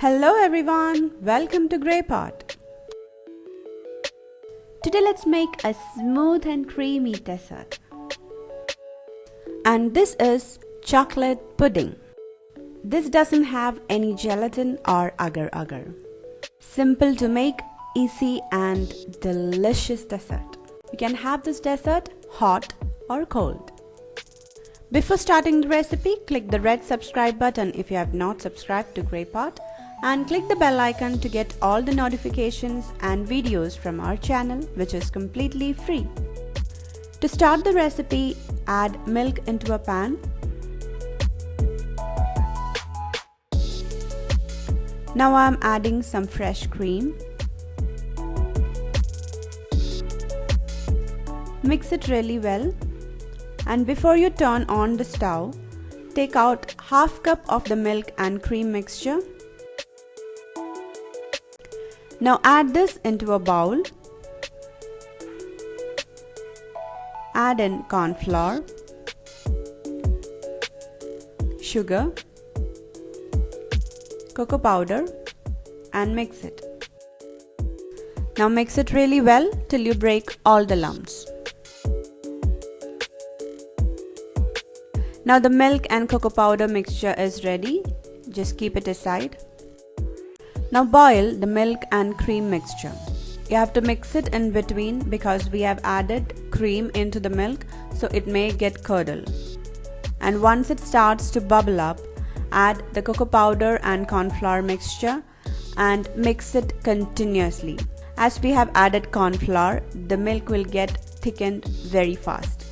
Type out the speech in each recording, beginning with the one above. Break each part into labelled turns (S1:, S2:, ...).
S1: Hello everyone, welcome to Grey Pot. Today let's make a smooth and creamy dessert. And this is chocolate pudding. This doesn't have any gelatin or agar agar. Simple to make, easy and delicious dessert. You can have this dessert hot or cold. Before starting the recipe, click the red subscribe button if you have not subscribed to Grey Pot, and click the bell icon to get all the notifications and videos from our channel, which is completely free. To start the recipe, add milk into a pan. Now I am adding some fresh cream. Mix it really well. And before you turn on the stove, take out half cup of the milk and cream mixture. Now add this into a bowl. Add in cornflour, sugar, cocoa powder and mix it. Now mix it really well till you break all the lumps. Now the milk and cocoa powder mixture is ready. Just keep it aside. Now boil the milk and cream mixture. You have to mix it in between because we have added cream into the milk, so it may get curdled. And once it starts to bubble up, add the cocoa powder and cornflour mixture and mix it continuously. As we have added cornflour, the milk will get thickened very fast.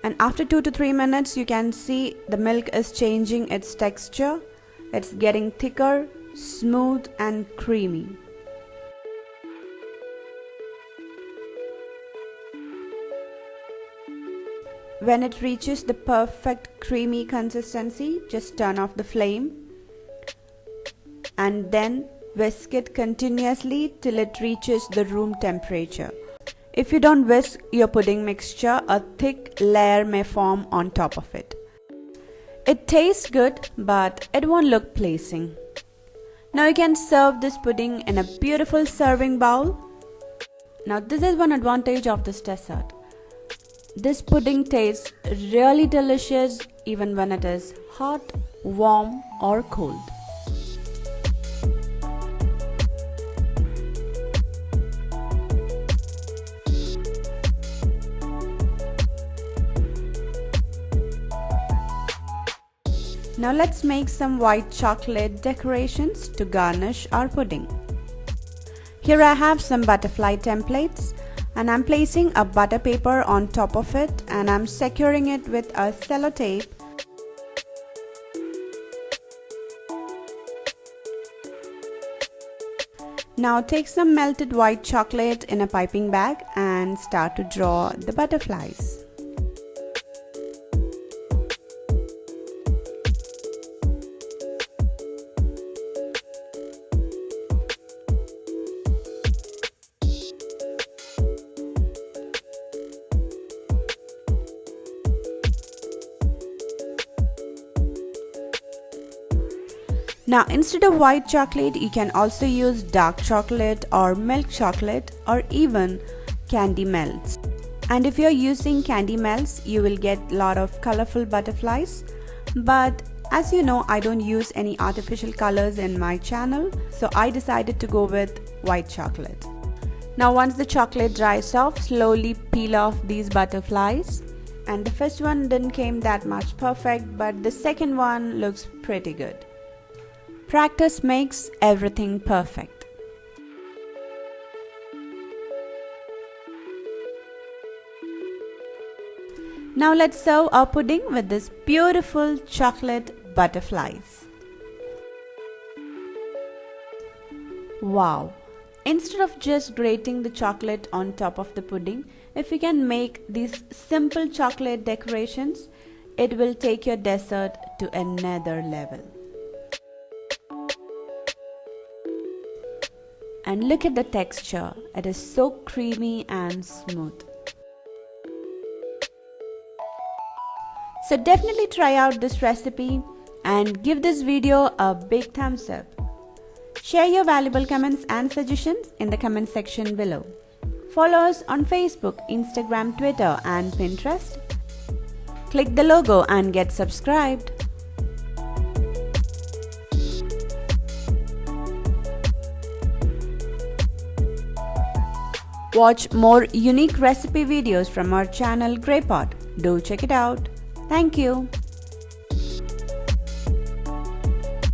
S1: And after 2 to 3 minutes, you can see the milk is changing its texture. It's getting thicker, smooth and creamy. When it reaches the perfect creamy consistency, just turn off the flame and then whisk it continuously till it reaches the room temperature. If you don't whisk your pudding mixture, a thick layer may form on top of it. It tastes good, but it won't look pleasing. Now you can serve this pudding in a beautiful serving bowl. Now this is one advantage of this dessert. This pudding tastes really delicious even when it is hot, warm or cold. Now let's make some white chocolate decorations to garnish our pudding. Here I have some butterfly templates and I'm placing a butter paper on top of it and I'm securing it with a sellotape. Now take some melted white chocolate in a piping bag and start to draw the butterflies. Now instead of white chocolate, you can also use dark chocolate or milk chocolate or even candy melts. And if you're using candy melts, you will get a lot of colorful butterflies. But as you know, I don't use any artificial colors in my channel, so I decided to go with white chocolate. Now once the chocolate dries off, slowly peel off these butterflies. And the first one didn't came that much perfect, but the second one looks pretty good. Practice makes everything perfect. Now let's serve our pudding with this beautiful chocolate butterflies. Wow! Instead of just grating the chocolate on top of the pudding, if you can make these simple chocolate decorations, it will take your dessert to another level. And look at the texture, it is so creamy and smooth. So definitely try out this recipe and give this video a big thumbs up. Share your valuable comments and suggestions in the comment section below. Follow us on Facebook, Instagram, Twitter and Pinterest. Click the logo and get subscribed. Watch more unique recipe videos from our channel Grey Pot. Do check it out. Thank you.